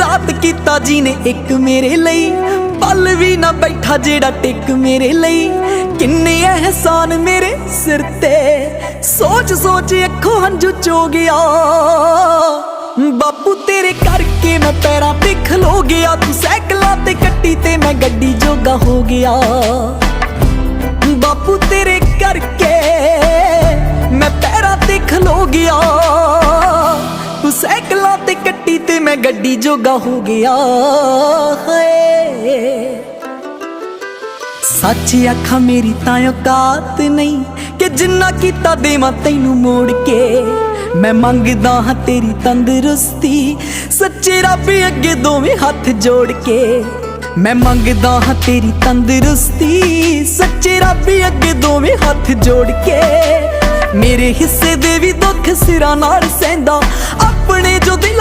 रात कीता जी ने एक मेरे लई, पल भी ना बैठा जेड़ा टिक मेरे लई। किन्ने एहसान मेरे सिर ते, सोच सोच अखों हंझू चो गया। बापू तेरे करके मैं पैरां ते खलो गया, तू सैकलां ते कट्टी ते मैं गड्डी जोगा हो गया। बापू तेरे करके मैं पैरां ते खलो गया, तू सैकलां ते कट्टी ते मैं गड्डी जोगा हो गया। सच आखा मेरी तां औकात नहीं कि जिन्ना कीता देवां तैनू मोड़ के। मैं मंगदा हां तेरी तंदुरुस्ती, सच्चे रब अगे दोवें हथ जोड़ के। मैं मंगदा हां तेरी तंदुरुस्ती, सच्चे रब अगे दोवें हथ जोड़ के। मेरे हिस्से दे भी दुख सिरां नाल सैंदा, अपने जो दिल